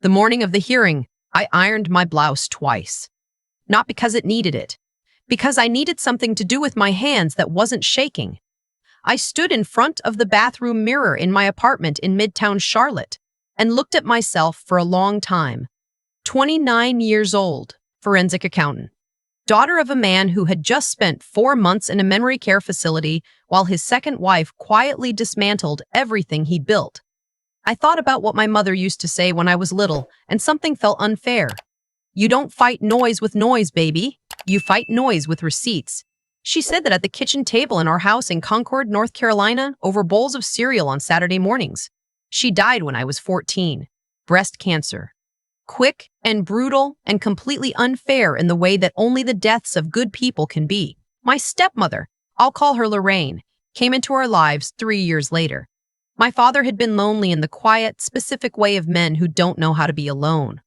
The morning of the hearing, I ironed my blouse twice. Not because it needed it, because I needed something to do with my hands that wasn't shaking. I stood in front of the bathroom mirror in my apartment in Midtown Charlotte and looked at myself for a long time. 29 years old, forensic accountant. Daughter of a man who had just spent 4 months in a memory care facility while his second wife quietly dismantled everything he built. I thought about what my mother used to say when I was little, and something felt unfair. You don't fight noise with noise, baby. You fight noise with receipts. She said that at the kitchen table in our house in Concord, North Carolina, over bowls of cereal on Saturday mornings. She died when I was 14. Breast cancer. Quick and brutal and completely unfair in the way that only the deaths of good people can be. My stepmother, I'll call her Lorraine, came into our lives 3 years later. My father had been lonely in the quiet, specific way of men who don't know how to be alone.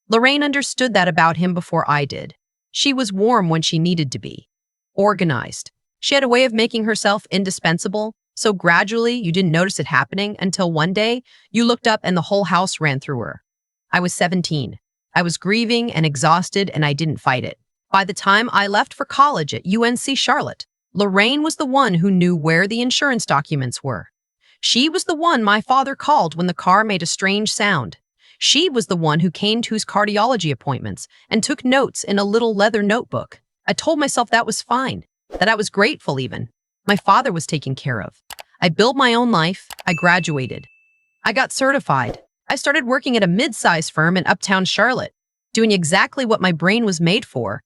Lorraine understood that about him before I did. She was warm when she needed to be. Organized. She had a way of making herself indispensable, so gradually you didn't notice it happening until one day you looked up and the whole house ran through her. I was 17. I was grieving and exhausted, and I didn't fight it. By the time I left for college at UNC Charlotte, Lorraine was the one who knew where the insurance documents were. She was the one my father called when the car made a strange sound. She was the one who came to his cardiology appointments and took notes in a little leather notebook. I told myself that was fine, that I was grateful even. My father was taken care of. I built my own life. I graduated. I got certified. I started working at a mid-sized firm in uptown Charlotte, doing exactly what my brain was made for,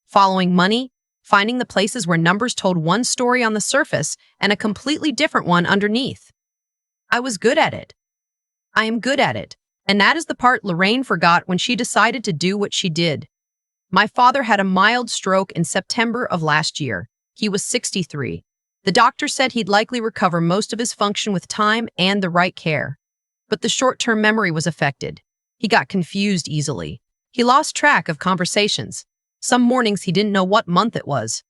following money, finding the places where numbers told one story on the surface and a completely different one underneath. I was good at it. I am good at it. And that is the part Lorraine forgot when she decided to do what she did. My father had a mild stroke in September of last year. He was 63. The doctor said he'd likely recover most of his function with time and the right care. But the short-term memory was affected. He got confused easily. He lost track of conversations. Some mornings he didn't know what month it was.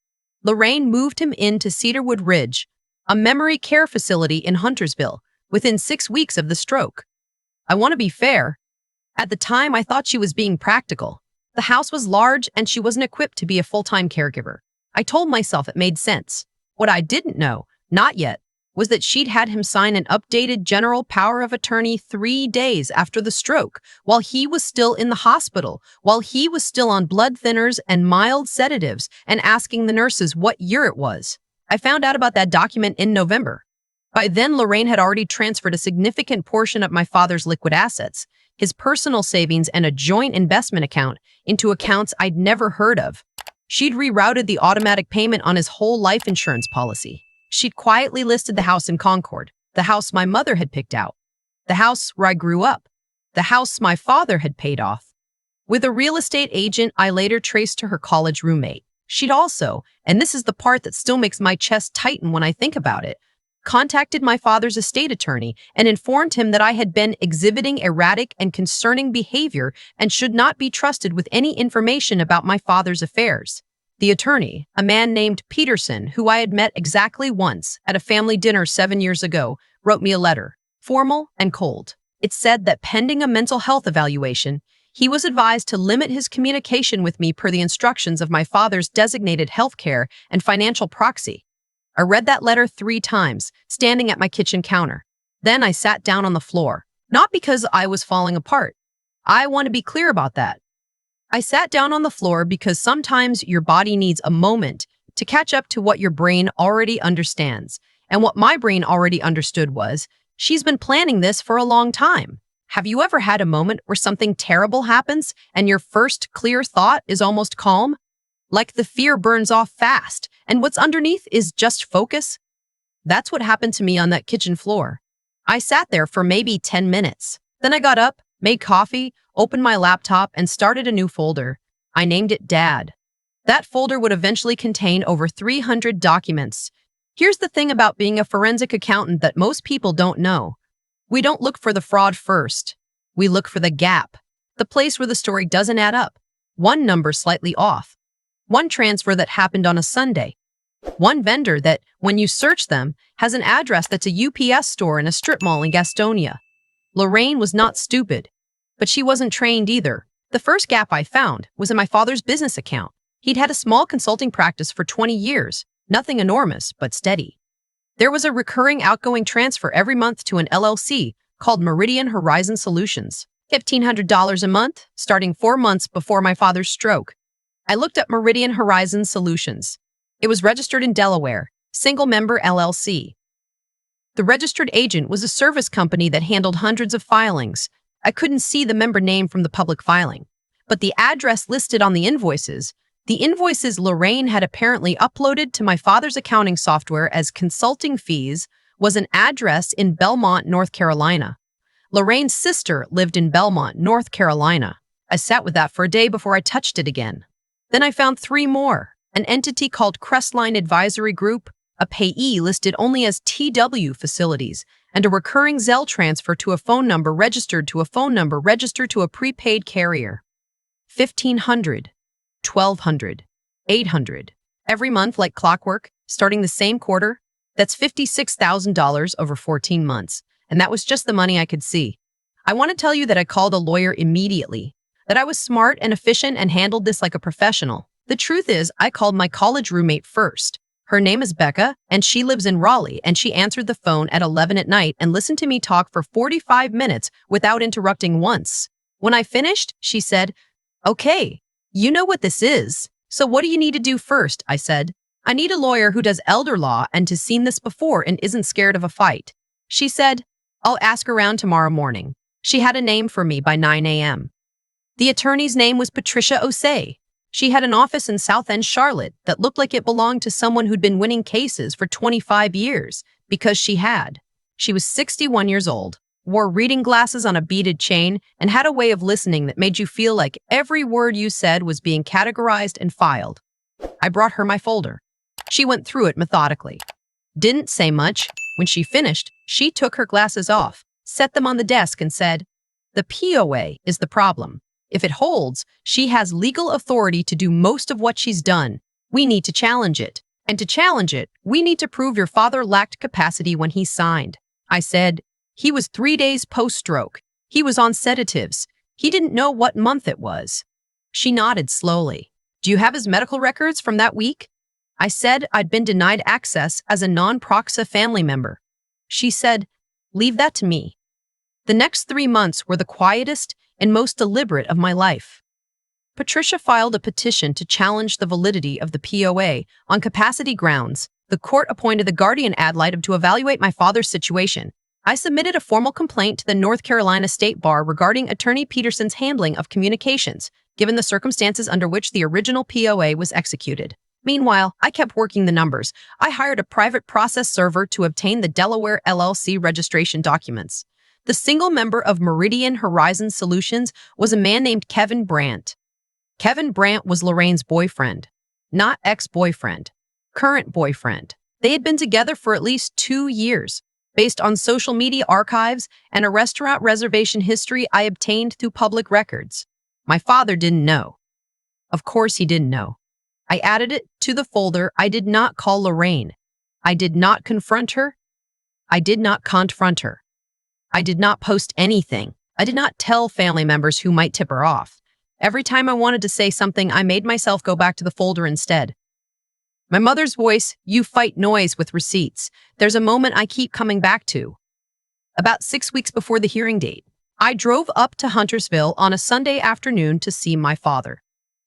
Lorraine moved him into Cedarwood Ridge, a memory care facility in Huntersville, within 6 weeks of the stroke. I want to be fair. At the time, I thought she was being practical. The house was large and she wasn't equipped to be a full-time caregiver. I told myself it made sense. What I didn't know, not yet, was that she'd had him sign an updated general power of attorney 3 days after the stroke, while he was still in the hospital, while he was still on blood thinners and mild sedatives, and asking the nurses what year it was. I found out about that document in November. By then, Lorraine had already transferred a significant portion of my father's liquid assets, his personal savings and a joint investment account, into accounts I'd never heard of. She'd rerouted the automatic payment on his whole life insurance policy. She'd quietly listed the house in Concord, the house my mother had picked out, the house where I grew up, the house my father had paid off. With a real estate agent I later traced to her college roommate. She'd also, and this is the part that still makes my chest tighten when I think about it, contacted my father's estate attorney and informed him that I had been exhibiting erratic and concerning behavior and should not be trusted with any information about my father's affairs. The attorney, a man named Peterson, who I had met exactly once at a family dinner 7 years ago, wrote me a letter, formal and cold. It said that pending a mental health evaluation, he was advised to limit his communication with me per the instructions of my father's designated healthcare and financial proxy. I read that letter 3 times, standing at my kitchen counter. Then I sat down on the floor, not because I was falling apart. I want to be clear about that. I sat down on the floor because sometimes your body needs a moment to catch up to what your brain already understands. And what my brain already understood was, she's been planning this for a long time. Have you ever had a moment where something terrible happens and your first clear thought is almost calm? Like the fear burns off fast, and what's underneath is just focus? That's what happened to me on that kitchen floor. I sat there for maybe 10 minutes. Then I got up, made coffee, opened my laptop, and started a new folder. I named it Dad. That folder would eventually contain over 300 documents. Here's the thing about being a forensic accountant that most people don't know. We don't look for the fraud first. We look for the gap, the place where the story doesn't add up. One number slightly off. One transfer that happened on a Sunday. One vendor that, when you search them, has an address that's a UPS store in a strip mall in Gastonia. Lorraine was not stupid, But she wasn't trained either. The first gap I found was in my father's business account. He'd had a small consulting practice for 20 years, nothing enormous, but steady. There was a recurring outgoing transfer every month to an LLC called Meridian Horizon Solutions. $1,500 a month, starting 4 months before my father's stroke. I looked up Meridian Horizon Solutions. It was registered in Delaware, single-member LLC. The registered agent was a service company that handled hundreds of filings. I couldn't see the member name from the public filing, but the address listed on the invoices Lorraine had apparently uploaded to my father's accounting software as consulting fees was an address in Belmont, North Carolina. Lorraine's sister lived in Belmont, North Carolina. I sat with that for a day before I touched it again. Then I found 3 more. An entity called Crestline Advisory Group, a payee listed only as TW Facilities, and a recurring Zelle transfer to a phone number registered to a prepaid carrier. $1,500, $1,200, $800. Every month like clockwork, starting the same quarter. That's $56,000 over 14 months. And that was just the money I could see. I want to tell you that I called a lawyer immediately, that I was smart and efficient and handled this like a professional. The truth is, I called my college roommate first. Her name is Becca, and she lives in Raleigh, and she answered the phone at 11 at night and listened to me talk for 45 minutes without interrupting once. When I finished, she said, "Okay, you know what this is. So what do you need to do first?" I said. "I need a lawyer who does elder law and has seen this before and isn't scared of a fight." She said, "I'll ask around tomorrow morning." She had a name for me by 9 a.m. The attorney's name was Patricia Osei. She had an office in South End, Charlotte, that looked like it belonged to someone who'd been winning cases for 25 years, because she had. She was 61 years old, wore reading glasses on a beaded chain, and had a way of listening that made you feel like every word you said was being categorized and filed. I brought her my folder. She went through it methodically. Didn't say much. When she finished, she took her glasses off, set them on the desk, and said, "The POA is the problem. If it holds, she has legal authority to do most of what she's done. We need to challenge it. And to challenge it, we need to prove your father lacked capacity when he signed." I said, "He was 3 days post-stroke. He was on sedatives. He didn't know what month it was." She nodded slowly. "Do you have his medical records from that week?" I said I'd been denied access as a non-proxa family member. She said, "Leave that to me." The next 3 months were the quietest and most deliberate of my life. Patricia filed a petition to challenge the validity of the POA on capacity grounds. The court appointed the guardian ad litem to evaluate my father's situation. I submitted a formal complaint to the North Carolina State Bar regarding Attorney Peterson's handling of communications, given the circumstances under which the original POA was executed. Meanwhile, I kept working the numbers. I hired a private process server to obtain the Delaware LLC registration documents. The single member of Meridian Horizon Solutions was a man named Kevin Brandt. Kevin Brandt was Lorraine's boyfriend, not ex-boyfriend, current boyfriend. They had been together for at least 2 years, based on social media archives and a restaurant reservation history I obtained through public records. My father didn't know. Of course he didn't know. I added it to the folder. I did not call Lorraine. I did not confront her. I did not confront her. I did not post anything. I did not tell family members who might tip her off. Every time I wanted to say something, I made myself go back to the folder instead. My mother's voice, "You fight noise with receipts." There's a moment I keep coming back to. About 6 weeks before the hearing date, I drove up to Huntersville on a Sunday afternoon to see my father.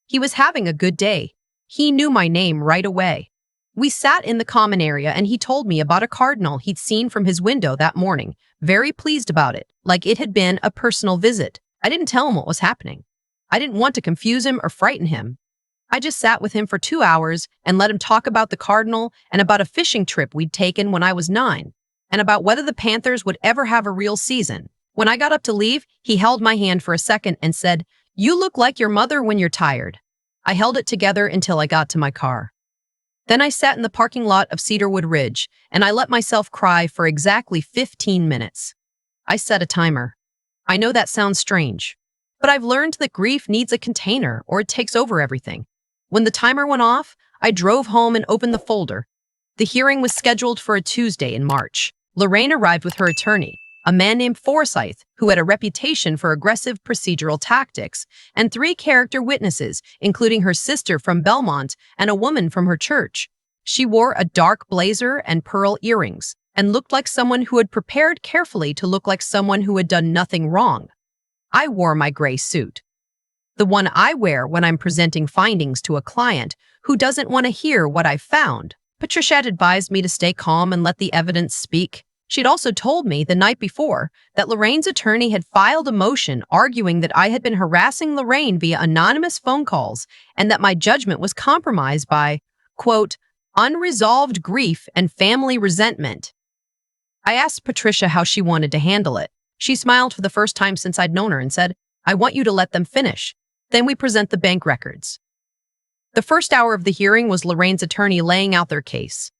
He was having a good day. He knew my name right away. We sat in the common area and he told me about a cardinal he'd seen from his window that morning, very pleased about it, like it had been a personal visit. I didn't tell him what was happening. I didn't want to confuse him or frighten him. I just sat with him for 2 hours and let him talk about the cardinal and about a fishing trip we'd taken when I was 9, and about whether the Panthers would ever have a real season. When I got up to leave, he held my hand for a second and said, "You look like your mother when you're tired." I held it together until I got to my car. Then I sat in the parking lot of Cedarwood Ridge, and I let myself cry for exactly 15 minutes. I set a timer. I know that sounds strange, but I've learned that grief needs a container or it takes over everything. When the timer went off, I drove home and opened the folder. The hearing was scheduled for a Tuesday in March. Lorraine arrived with her attorney. a man named Forsyth, who had a reputation for aggressive procedural tactics, and 3 character witnesses, including her sister from Belmont and a woman from her church. She wore a dark blazer and pearl earrings, and looked like someone who had prepared carefully to look like someone who had done nothing wrong. I wore my gray suit, the one I wear when I'm presenting findings to a client who doesn't want to hear what I found. Patricia had advised me to stay calm and let the evidence speak. She'd also told me the night before that Lorraine's attorney had filed a motion arguing that I had been harassing Lorraine via anonymous phone calls and that my judgment was compromised by, quote, unresolved grief and family resentment. I asked Patricia how she wanted to handle it. She smiled for the first time since I'd known her and said, I want you to let them finish. Then we present the bank records. The first hour of the hearing was Lorraine's attorney laying out their case.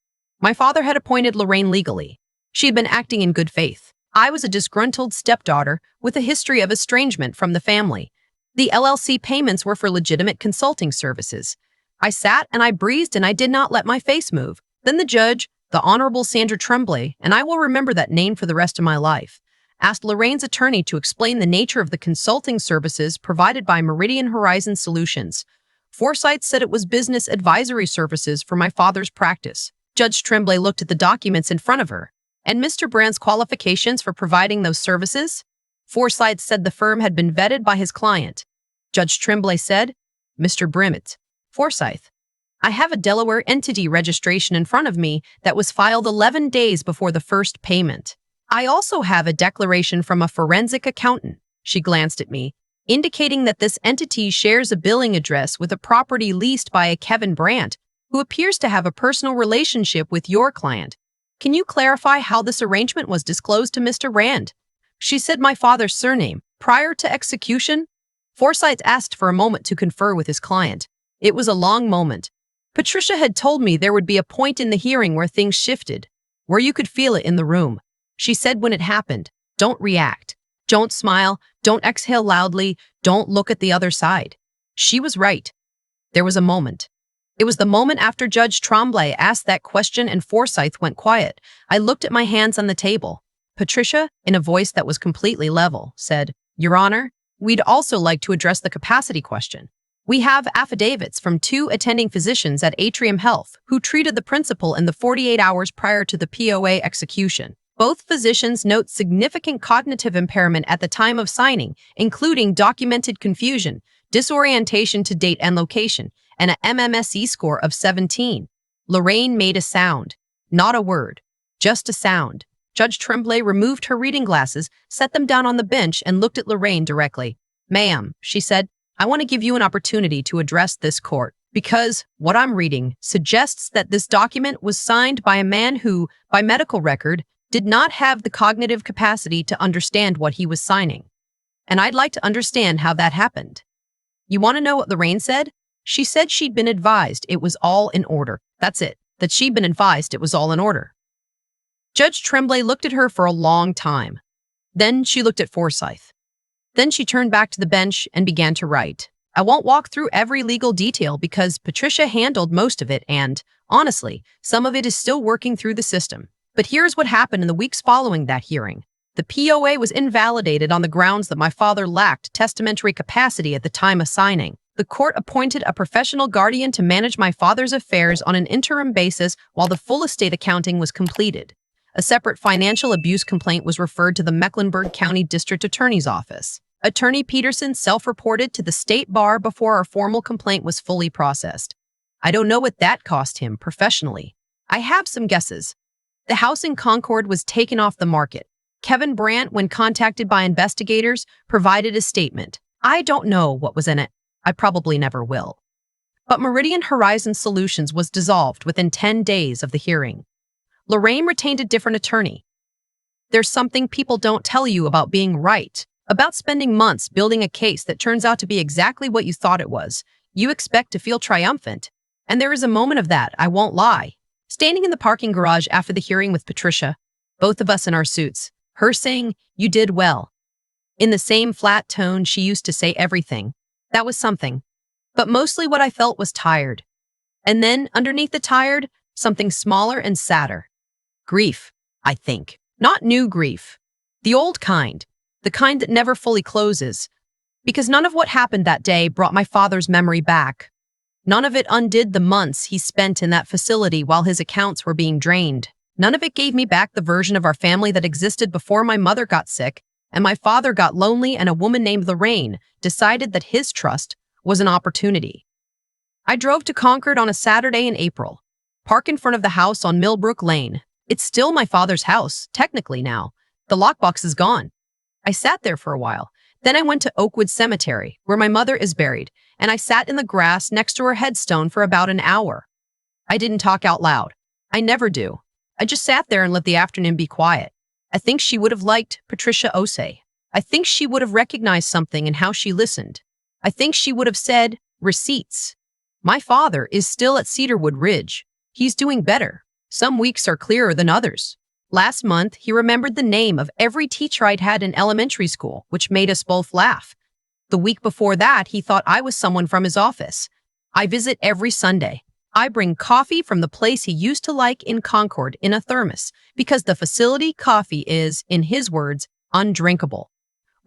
My father had appointed Lorraine legally. She had been acting in good faith. I was a disgruntled stepdaughter with a history of estrangement from the family. The LLC payments were for legitimate consulting services. I sat and I breathed and I did not let my face move. Then the judge, the Honorable Sandra Tremblay, and I will remember that name for the rest of my life, asked Lorraine's attorney to explain the nature of the consulting services provided by Meridian Horizon Solutions. Forsyth said it was business advisory services for my father's practice. Judge Tremblay looked at the documents in front of her. And Mr. Brand's qualifications for providing those services? Forsyth said the firm had been vetted by his client. Judge Tremblay said, Mr. Brimmett, Forsyth, I have a Delaware entity registration in front of me that was filed 11 days before the first payment. I also have a declaration from a forensic accountant, she glanced at me, indicating that this entity shares a billing address with a property leased by a Kevin Brandt, who appears to have a personal relationship with your client. Can you clarify how this arrangement was disclosed to Mr. Rand? She said my father's surname. Prior to execution, Forsyth asked for a moment to confer with his client. It was a long moment. Patricia had told me there would be a point in the hearing where things shifted, where you could feel it in the room. She said when it happened, don't react. Don't smile. Don't exhale loudly. Don't look at the other side. She was right. There was a moment. It was the moment after Judge Tremblay asked that question and Forsyth went quiet. I looked at my hands on the table. Patricia, in a voice that was completely level, said, Your Honor, we'd also like to address the capacity question. We have affidavits from 2 attending physicians at Atrium Health who treated the principal in the 48 hours prior to the POA execution. Both physicians note significant cognitive impairment at the time of signing, including documented confusion, disorientation to date and location, and a MMSE score of 17. Lorraine made a sound. Not a word. Just a sound. Judge Tremblay removed her reading glasses, set them down on the bench, and looked at Lorraine directly. Ma'am, she said, I want to give you an opportunity to address this court, because what I'm reading suggests that this document was signed by a man who, by medical record, did not have the cognitive capacity to understand what he was signing. And I'd like to understand how that happened. You want to know what Lorraine said? She said she'd been advised it was all in order. That's it, that she'd been advised it was all in order. Judge Tremblay looked at her for a long time. Then she looked at Forsyth. Then she turned back to the bench and began to write. I won't walk through every legal detail because Patricia handled most of it and, honestly, some of it is still working through the system. But here's what happened in the weeks following that hearing. The POA was invalidated on the grounds that my father lacked testamentary capacity at the time of signing. The court appointed a professional guardian to manage my father's affairs on an interim basis while the full estate accounting was completed. A separate financial abuse complaint was referred to the Mecklenburg County District Attorney's Office. Attorney Peterson self-reported to the state bar before our formal complaint was fully processed. I don't know what that cost him professionally. I have some guesses. The house in Concord was taken off the market. Kevin Brandt, when contacted by investigators, provided a statement. I don't know what was in it. I probably never will. But Meridian Horizon Solutions was dissolved within 10 days of the hearing. Lorraine retained a different attorney. There's something people don't tell you about being right, about spending months building a case that turns out to be exactly what you thought it was. You expect to feel triumphant. And there is a moment of that, I won't lie. Standing in the parking garage after the hearing with Patricia, both of us in our suits, her saying, you did well. In the same flat tone she used to say everything. That was something. But mostly what I felt was tired. And then, underneath the tired, something smaller and sadder. Grief, I think. Not new grief. The old kind, the kind that never fully closes. Because none of what happened that day brought my father's memory back. None of it undid the months he spent in that facility while his accounts were being drained. None of it gave me back the version of our family that existed before my mother got sick and my father got lonely and a woman named Lorraine decided that his trust was an opportunity. I drove to Concord on a Saturday in April. Park in front of the house on Millbrook Lane. It's still my father's house, technically now. The lockbox is gone. I sat there for a while. Then I went to Oakwood Cemetery, where my mother is buried, and I sat in the grass next to her headstone for about an hour. I didn't talk out loud. I never do. I just sat there and let the afternoon be quiet. I think she would have liked Patricia Osei. I think she would have recognized something in how she listened. I think she would have said, receipts. My father is still at Cedarwood Ridge. He's doing better. Some weeks are clearer than others. Last month, he remembered the name of every teacher I'd had in elementary school, which made us both laugh. The week before that, he thought I was someone from his office. I visit every Sunday. I bring coffee from the place he used to like in Concord in a thermos, because the facility coffee is, in his words, undrinkable.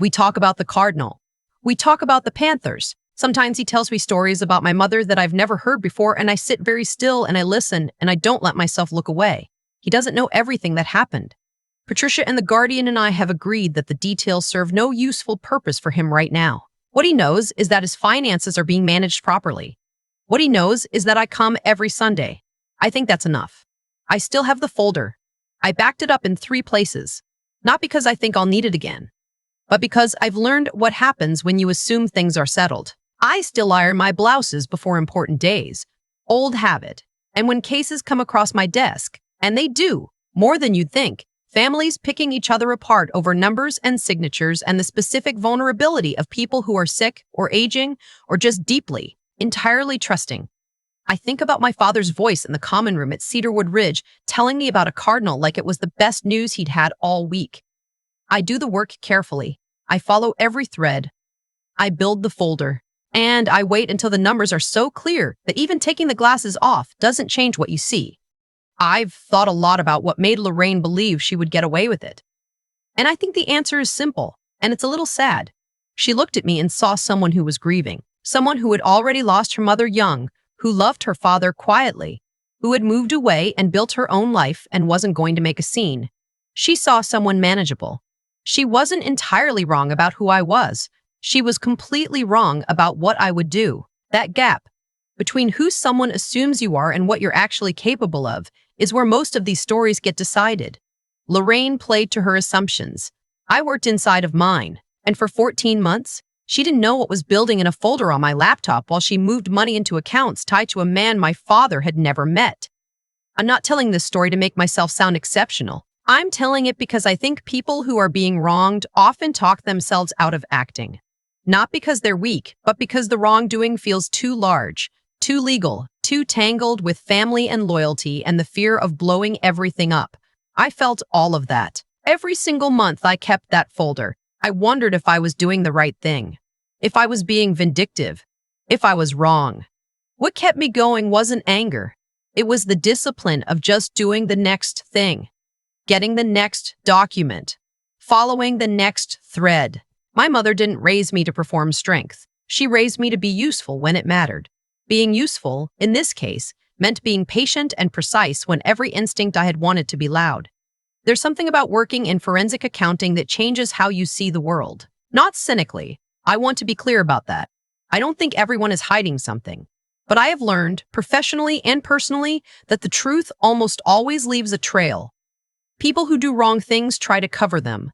We talk about the Cardinal. We talk about the Panthers. Sometimes he tells me stories about my mother that I've never heard before, and I sit very still and I listen, and I don't let myself look away. He doesn't know everything that happened. Patricia and the Guardian and I have agreed that the details serve no useful purpose for him right now. What he knows is that his finances are being managed properly. What he knows is that I come every Sunday. I think that's enough. I still have the folder. I backed it up in 3 places. Not because I think I'll need it again, but because I've learned what happens when you assume things are settled. I still iron my blouses before important days. Old habit. And when cases come across my desk, and they do, more than you'd think, families picking each other apart over numbers and signatures and the specific vulnerability of people who are sick or aging or just deeply, entirely trusting. I think about my father's voice in the common room at Cedarwood Ridge telling me about a cardinal like it was the best news he'd had all week. I do the work carefully. I follow every thread. I build the folder. And I wait until the numbers are so clear that even taking the glasses off doesn't change what you see. I've thought a lot about what made Lorraine believe she would get away with it. And I think the answer is simple, and it's a little sad. She looked at me and saw someone who was grieving, someone who had already lost her mother young, who loved her father quietly, who had moved away and built her own life and wasn't going to make a scene. She saw someone manageable. She wasn't entirely wrong about who I was. She was completely wrong about what I would do. That gap between who someone assumes you are and what you're actually capable of is where most of these stories get decided. Lorraine played to her assumptions. I worked inside of mine, and for 14 months, she didn't know what was building in a folder on my laptop while she moved money into accounts tied to a man my father had never met. I'm not telling this story to make myself sound exceptional. I'm telling it because I think people who are being wronged often talk themselves out of acting. Not because they're weak, but because the wrongdoing feels too large, too legal, too tangled with family and loyalty and the fear of blowing everything up. I felt all of that. Every single month I kept that folder. I wondered if I was doing the right thing, if I was being vindictive, if I was wrong. What kept me going wasn't anger. It was the discipline of just doing the next thing, getting the next document, following the next thread. My mother didn't raise me to perform strength. She raised me to be useful when it mattered. Being useful, in this case, meant being patient and precise when every instinct I had wanted to be loud. There's something about working in forensic accounting that changes how you see the world. Not cynically. I want to be clear about that. I don't think everyone is hiding something. But I have learned, professionally and personally, that the truth almost always leaves a trail. People who do wrong things try to cover them.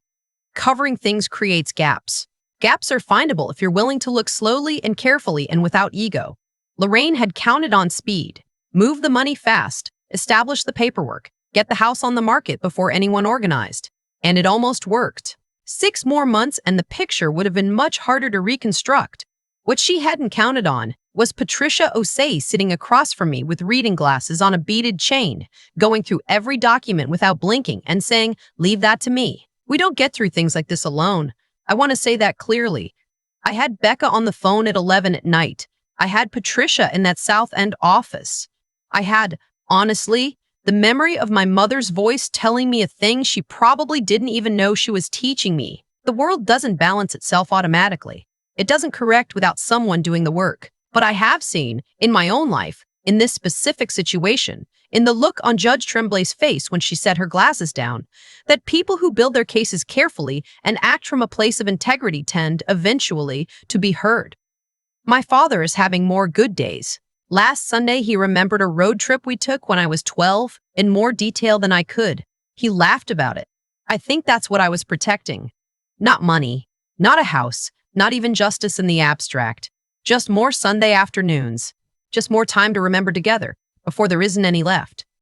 Covering things creates gaps. Gaps are findable if you're willing to look slowly and carefully and without ego. Lorraine had counted on speed. Move the money fast. Establish the paperwork. Get the house on the market before anyone organized. And it almost worked. 6 more months and the picture would have been much harder to reconstruct. What she hadn't counted on was Patricia Osei sitting across from me with reading glasses on a beaded chain, going through every document without blinking and saying, "Leave that to me." We don't get through things like this alone. I want to say that clearly. I had Becca on the phone at 11 at night. I had Patricia in that South End office. I had, honestly, The memory of my mother's voice telling me a thing she probably didn't even know she was teaching me. The world doesn't balance itself automatically. It doesn't correct without someone doing the work. But I have seen, in my own life, in this specific situation, in the look on Judge Tremblay's face when she set her glasses down, that people who build their cases carefully and act from a place of integrity tend, eventually, to be heard. My father is having more good days. Last Sunday, he remembered a road trip we took when I was 12 in more detail than I could. He laughed about it. I think that's what I was protecting. Not money, not a house, not even justice in the abstract. Just more Sunday afternoons. Just more time to remember together, before there isn't any left.